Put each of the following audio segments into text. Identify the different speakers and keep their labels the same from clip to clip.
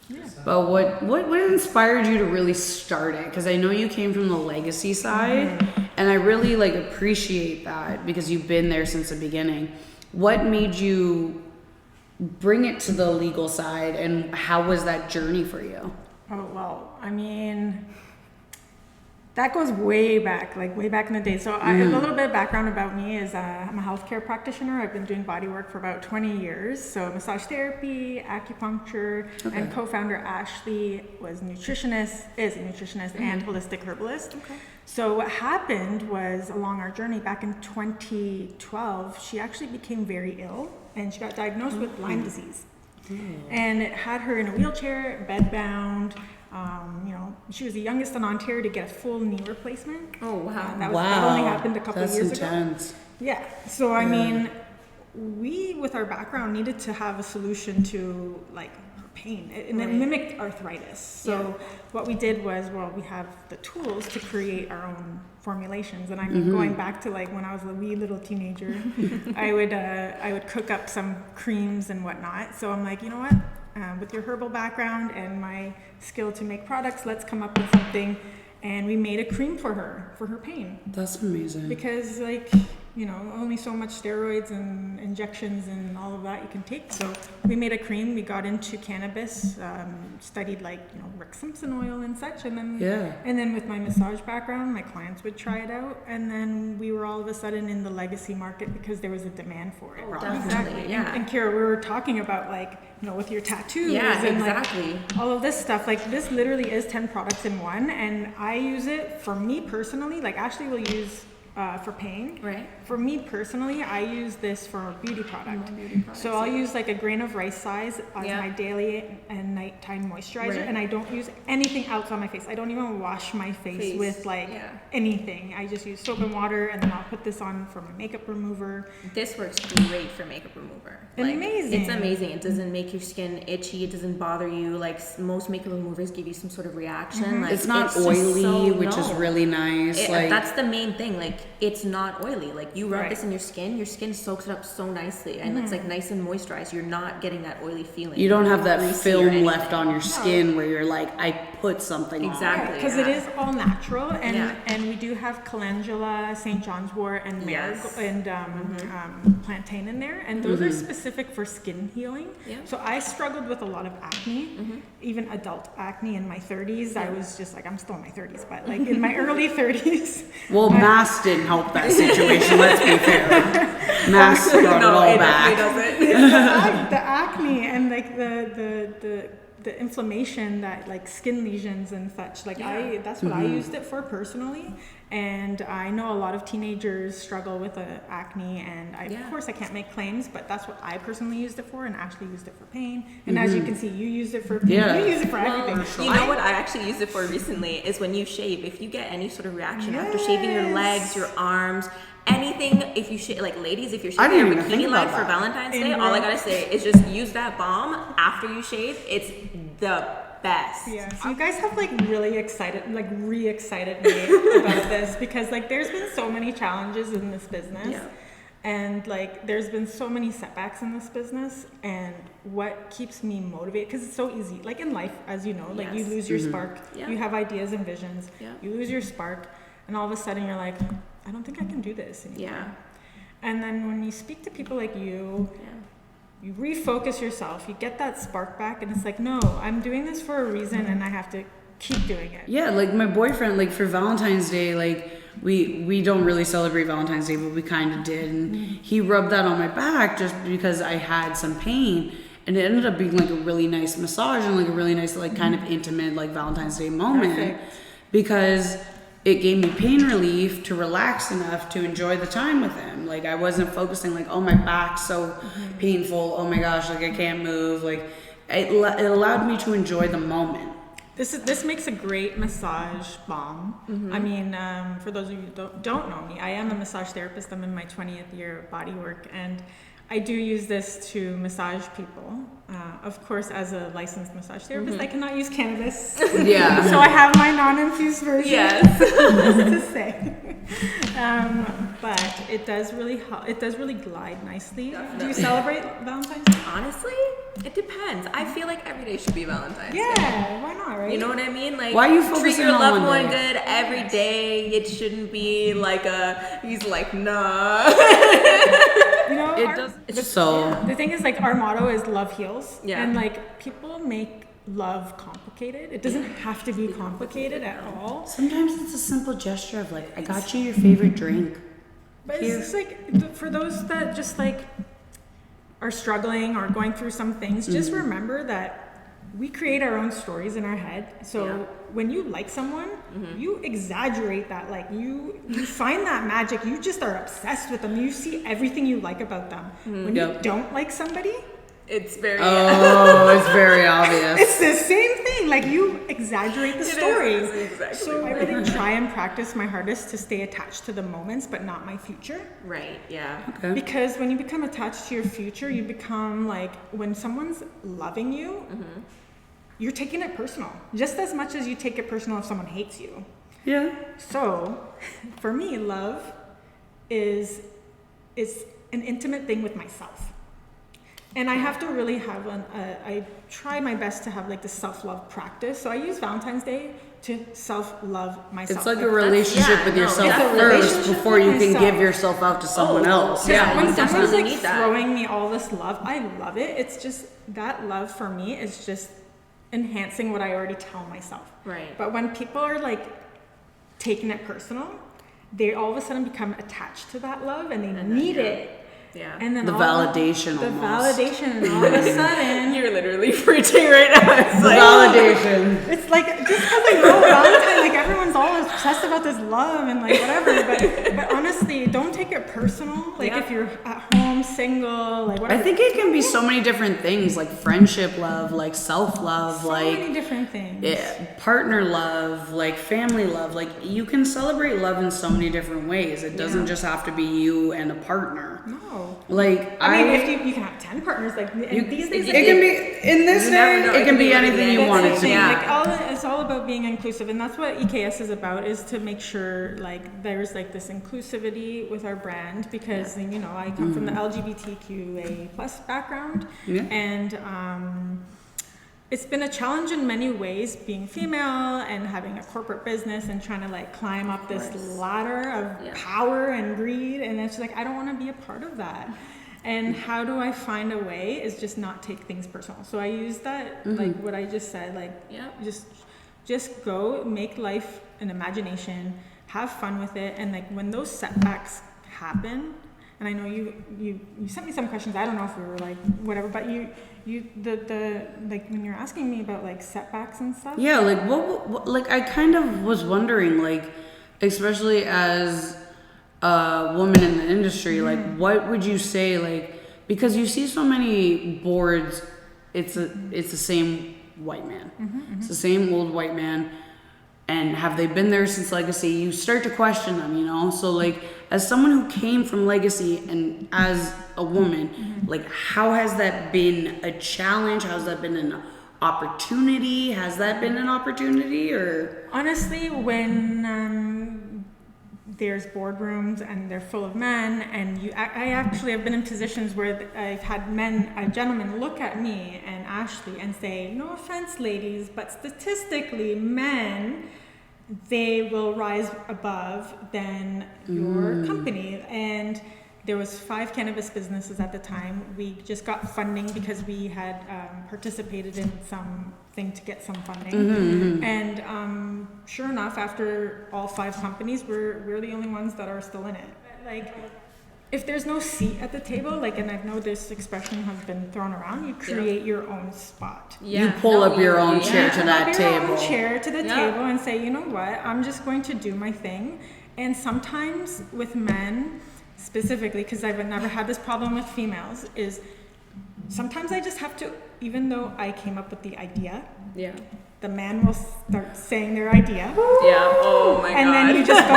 Speaker 1: Yeah.
Speaker 2: But what inspired you to really start it? Because I know you came from the legacy side, and I really like appreciate that because you've been there since the beginning. What made you bring it to the legal side, and how was that journey for you?
Speaker 1: Oh, well, I mean, that goes way back in the day. So a little bit of background about me is I'm a healthcare practitioner. I've been doing body work for about 20 years. So massage therapy, acupuncture, and co-founder Ashley is a nutritionist and holistic herbalist. Okay. So what happened was along our journey back in 2012, she actually became very ill and she got diagnosed with Lyme disease. And it had her in a wheelchair, bedbound. She was the youngest in Ontario to get a full knee replacement.
Speaker 3: Oh, wow.
Speaker 1: That only happened a couple of years
Speaker 2: intense.
Speaker 1: ago. Yeah. So, I mean, we, with our background, needed to have a solution to, like, her pain. And it mimicked arthritis. So what we did was, we have the tools to create our own formulations. And I mean, going back to, like, when I was a wee little teenager, I would cook up some creams and whatnot. So I'm like, you know what? With your herbal background and my skill to make products, let's come up with something. And we made a cream for her pain.
Speaker 2: That's amazing.
Speaker 1: Because, like, only so much steroids and injections and all of that you can take. So we made a cream. We got into cannabis, studied Rick Simpson oil and such. And then with my massage background, my clients would try it out. And then we were all of a sudden in the legacy market because there was a demand for it.
Speaker 3: Oh, definitely, yeah.
Speaker 1: And Kira, we were talking about with your tattoos and
Speaker 3: exactly.
Speaker 1: All of this stuff. Like, this literally is 10 products in one. And I use it for me personally. Like, Ashley will use for pain.
Speaker 3: Right.
Speaker 1: For me personally, I use this for a beauty product. So I'll use like a grain of rice size as my daily and nighttime moisturizer, and I don't use anything else on my face. I don't even wash my face with anything. I just use soap and water, and then I'll put this on for my makeup remover.
Speaker 3: This works great for makeup remover.
Speaker 1: Amazing.
Speaker 3: It's amazing. It doesn't make your skin itchy. It doesn't bother you. Like, most makeup removers give you some sort of reaction. Like,
Speaker 2: it's not oily, which is really nice.
Speaker 3: That's the main thing. Like, it's not oily. Like, you rub this in your skin soaks it up so nicely, and it's like nice and moisturized. You're not getting that oily feeling.
Speaker 2: You don't have that film left on your skin where you're like, I put something
Speaker 3: exactly
Speaker 1: because it is all natural, and we do have calendula, St. John's wort, and and plantain in there, and those are specific for skin healing. So I struggled with a lot of acne, even adult acne in my 30s. I was just like, I'm still in my 30s, but like in my early 30s.
Speaker 2: Well, masks didn't help that situation. Let's be fair. Masks brought it all back.
Speaker 1: The acne and like the inflammation that like skin lesions and such, like that's what I used it for personally. And I know a lot of teenagers struggle with acne, and of course I can't make claims, but that's what I personally used it for, and Ashley used it for pain. And as you can see, you used it for pain. You use it for everything.
Speaker 3: You know what I actually used it for recently is when you shave. If you get any sort of reaction after shaving your legs, your arms, anything, if you shave, like ladies, if you're shaving your bikini line for Valentine's Day, all I gotta say is just use that balm after you shave. It's the best.
Speaker 1: Yeah, so you guys have like really excited, like re-excited me about this, because like there's been so many challenges in this business, and like there's been so many setbacks in this business, and what keeps me motivated, because it's so easy, like in life, as you know, like you lose your spark, you have ideas and visions, you lose your spark, and all of a sudden you're like, I don't think I can do this anymore. And then when you speak to people like you, you refocus yourself, you get that spark back, and it's like, no, I'm doing this for a reason, and I have to keep doing it.
Speaker 2: Yeah, like my boyfriend, like for Valentine's Day, like we don't really celebrate Valentine's Day, but we kind of did, and he rubbed that on my back just because I had some pain, and it ended up being like a really nice massage and like a really nice, like kind of intimate, like Valentine's Day moment, because it gave me pain relief to relax enough to enjoy the time with him. Like I wasn't focusing like, oh, my back's so painful. Oh my gosh, like I can't move. Like it allowed me to enjoy the moment.
Speaker 1: This makes a great massage balm. I mean, for those of you who don't know me, I am a massage therapist. I'm in my 20th year of body work, and I do use this to massage people. Of course, as a licensed massage therapist, I cannot use cannabis. So I have my non-infused version. Just to say. But it does really help. It does really glide nicely.
Speaker 3: Definitely.
Speaker 1: Do you celebrate Valentine's Day?
Speaker 3: Honestly, it depends. I feel like every day should be Valentine's Day.
Speaker 1: Yeah, why not, right?
Speaker 3: You know what I mean? Like,
Speaker 2: Why are you
Speaker 3: treat
Speaker 2: focusing
Speaker 3: your
Speaker 2: on
Speaker 3: loved
Speaker 2: one
Speaker 3: one
Speaker 2: day?
Speaker 3: good every day. It shouldn't be like he's like, nah.
Speaker 1: You know,
Speaker 2: It does. So
Speaker 1: the thing is, like, our motto is love heals.
Speaker 3: Yeah.
Speaker 1: And, like, people make love complicated. It doesn't have to be complicated at all.
Speaker 2: sometimes it's a simple gesture of like, I got you your favorite drink.
Speaker 1: But
Speaker 2: Here.
Speaker 1: it's just like, for those that just, like, are struggling or going through some things, just remember that we create our own stories in our head. So
Speaker 3: Yeah.
Speaker 1: when you like someone, you exaggerate that. Like, you find that magic. You just are obsessed with them. You see everything you like about them. When you
Speaker 2: Yep.
Speaker 1: don't like somebody,
Speaker 3: It's very.
Speaker 2: Oh, it's very obvious.
Speaker 1: it's the same thing. Like, you exaggerate the
Speaker 3: It is,
Speaker 1: story.
Speaker 3: it's exactly
Speaker 1: So I
Speaker 3: right.
Speaker 1: really try and practice my hardest to stay attached to the moments, but not my future.
Speaker 3: Right. Yeah.
Speaker 2: Okay.
Speaker 1: Because when you become attached to your future, you become like, when someone's loving you, you're taking it personal. Just as much as you take it personal if someone hates you.
Speaker 2: Yeah.
Speaker 1: So, for me, love is an intimate thing with myself. And I have to really have I try my best to have like the self-love practice. So I use Valentine's Day to self-love myself.
Speaker 2: It's like a relationship
Speaker 3: yeah,
Speaker 2: with
Speaker 3: no,
Speaker 2: yourself
Speaker 3: it's a
Speaker 2: first
Speaker 1: relationship
Speaker 2: before
Speaker 1: with
Speaker 2: you can
Speaker 1: myself.
Speaker 2: give yourself out to someone else.
Speaker 3: yeah.
Speaker 2: Yeah.
Speaker 1: When
Speaker 3: you
Speaker 1: someone's
Speaker 3: definitely
Speaker 1: like
Speaker 3: need that.
Speaker 1: throwing me all this love, I love it. It's just, that love for me is just enhancing what I already tell myself.
Speaker 3: Right.
Speaker 1: But when people are like taking it personal, they all of a sudden become attached to that love and they need it.
Speaker 3: Yeah.
Speaker 1: And then
Speaker 2: The
Speaker 1: all
Speaker 2: validation
Speaker 1: the
Speaker 2: almost.
Speaker 1: validation, and all of a sudden,
Speaker 3: You're literally preaching right now. It's like,
Speaker 2: Validation.
Speaker 1: it's like, just because I know Valentine, like, everyone's all obsessed about this love and like whatever, but honestly, don't take it personal. Like,
Speaker 3: Yeah.
Speaker 1: if you're at home, single, like whatever.
Speaker 2: I think it can be so many different things, like friendship love, like self-love,
Speaker 1: so
Speaker 2: like
Speaker 1: many different things.
Speaker 2: partner love, like family love. Like, you can celebrate love in so many different ways. It doesn't just have to be you and a partner.
Speaker 1: No.
Speaker 2: Like,
Speaker 1: I mean, if you can have 10 partners, like, and these days,
Speaker 2: it can be in this
Speaker 3: You never
Speaker 2: day.
Speaker 3: know.
Speaker 2: It can be anything you
Speaker 1: that's
Speaker 2: want
Speaker 1: the
Speaker 2: it to
Speaker 1: thing.
Speaker 2: be.
Speaker 3: Yeah.
Speaker 1: Like, it's all about being inclusive, and that's what EKS is about, is to make sure like there's like this inclusivity with our brand, because you know, I come from the LGBTQA plus background,
Speaker 2: Yeah.
Speaker 1: and it's been a challenge in many ways, being female and having a corporate business and trying to like climb up this ladder of
Speaker 3: Yeah.
Speaker 1: power and greed, and it's like, I don't want to be a part of that. And how do I find a way is just not take things personal. So I use that, like what I just said, like,
Speaker 3: Yeah.
Speaker 1: just go, make life an imagination, have fun with it. And like, when those setbacks happen, and I know you sent me some questions, I don't know if we were like, whatever, but the like, when you're asking me about like setbacks and stuff.
Speaker 2: Yeah, like what like I kind of was wondering, like, especially as a woman in the industry, like, what would you say, like, because you see so many boards, it's the same white man. It's the same old white man. And have they been there since Legacy? You start to question them, you know? So, like, as someone who came from Legacy and as a woman, like, how has that been a challenge? How has that been an opportunity? Has that been an opportunity, or?
Speaker 1: Honestly, when there's boardrooms and they're full of men, and I actually have been in positions where I've had gentlemen look at me and Ashley and say, no offense, ladies, but statistically, men, they will rise above than your company. And there was 5 cannabis businesses at the time. We just got funding because we had participated in something to get some funding. And sure enough, after all 5 companies, we're the only ones that are still in it. Like, if there's no seat at the table, like, and I know this expression has been thrown around, you create your own spot.
Speaker 2: You pull up your own chair to that
Speaker 1: Pull up your
Speaker 2: table.
Speaker 1: own chair to the table and say, you know what, I'm just going to do my thing. And sometimes with men, specifically, because I've never had this problem with females, is sometimes I just have to, even though I came up with the idea, the man will start saying their idea.
Speaker 3: Yeah. Oh my god.
Speaker 1: And then you just go,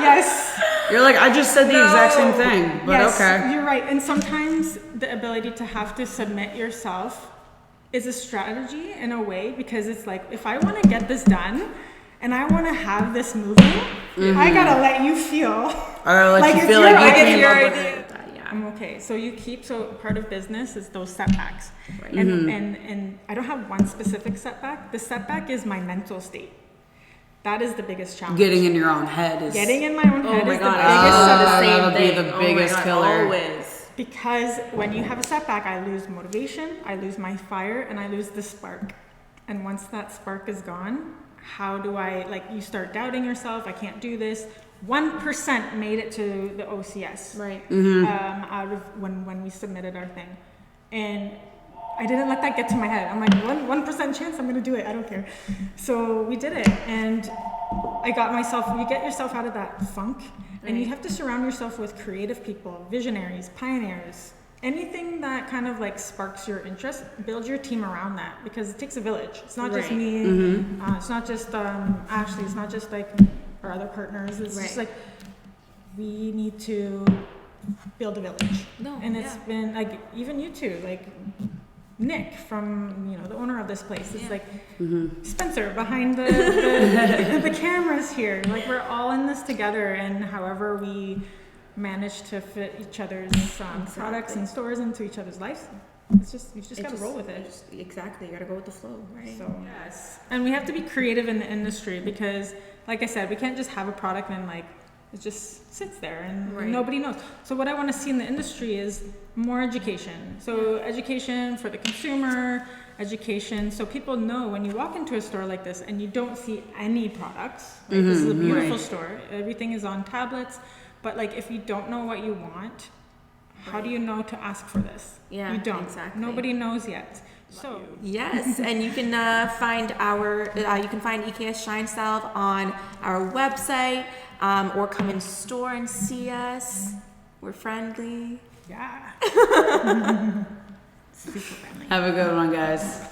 Speaker 1: yes.
Speaker 2: You're like, I just said the exact same thing, but
Speaker 1: Yes,
Speaker 2: okay.
Speaker 1: you're right. And sometimes the ability to have to submit yourself is a strategy in a way, because it's like, if I want to get this done and I want to have this moving, I gotta let you feel.
Speaker 2: Or like you
Speaker 1: it's
Speaker 2: feel
Speaker 1: your
Speaker 2: like you
Speaker 1: idea.
Speaker 2: came
Speaker 3: your
Speaker 2: up with
Speaker 3: idea.
Speaker 2: it.
Speaker 3: Yeah.
Speaker 1: I'm okay. So you keep, so part of business is those setbacks.
Speaker 3: Right.
Speaker 1: And I don't have one specific setback. The setback is my mental state. That is the biggest challenge.
Speaker 2: Getting in your own head is
Speaker 1: Getting in my own
Speaker 3: Oh
Speaker 1: head
Speaker 3: my
Speaker 1: is
Speaker 3: god,
Speaker 1: the
Speaker 3: I
Speaker 1: biggest
Speaker 3: said the
Speaker 1: setback.
Speaker 3: same
Speaker 2: that'll be
Speaker 3: thing.
Speaker 2: the
Speaker 3: Oh my
Speaker 2: biggest
Speaker 3: God,
Speaker 2: killer.
Speaker 3: Always.
Speaker 1: Because when you have a setback, I lose motivation, I lose my fire, and I lose the spark. And once that spark is gone, how do I, like, you start doubting yourself, I can't do this. 1% made it to the OCS.
Speaker 3: Right.
Speaker 1: Out of when we submitted our thing. And I didn't let that get to my head. I'm like, 1% chance I'm gonna do it, I don't care. So we did it, and I got myself, you get yourself out of that funk, and you have to surround yourself with creative people, visionaries, pioneers, anything that kind of like sparks your interest. Build your team around that, because it takes a village. It's not just
Speaker 3: Right.
Speaker 1: me, it's not just Ashley, it's not just like our other partners. It's just like, we need to build a village.
Speaker 3: No,
Speaker 1: And it's
Speaker 3: yeah.
Speaker 1: been like, even you two, like Nick from, the owner of this place, is like Spencer behind the cameras here. Like, we're all in this together, and however we manage to fit each other's products and stores into each other's lives, you just gotta roll with it.
Speaker 3: Exactly, you gotta go with the flow, right?
Speaker 1: So yes, and we have to be creative in the industry, because, like I said, we can't just have a product and like it just sits there and
Speaker 3: Right.
Speaker 1: nobody knows. So what I want to see in the industry is more education. So education for the consumer, education so people know when you walk into a store like this and you don't see any products. Right? This is a beautiful store. Everything is on tablets, but like if you don't know what you want, how do you know to ask for this?
Speaker 3: Yeah,
Speaker 1: you don't.
Speaker 3: exactly.
Speaker 1: Nobody knows yet. So
Speaker 3: Yes, and you can find EKS Shine Salve on our website, or come in store and see us. We're friendly.
Speaker 1: yeah. Super friendly.
Speaker 2: Have a good one, guys.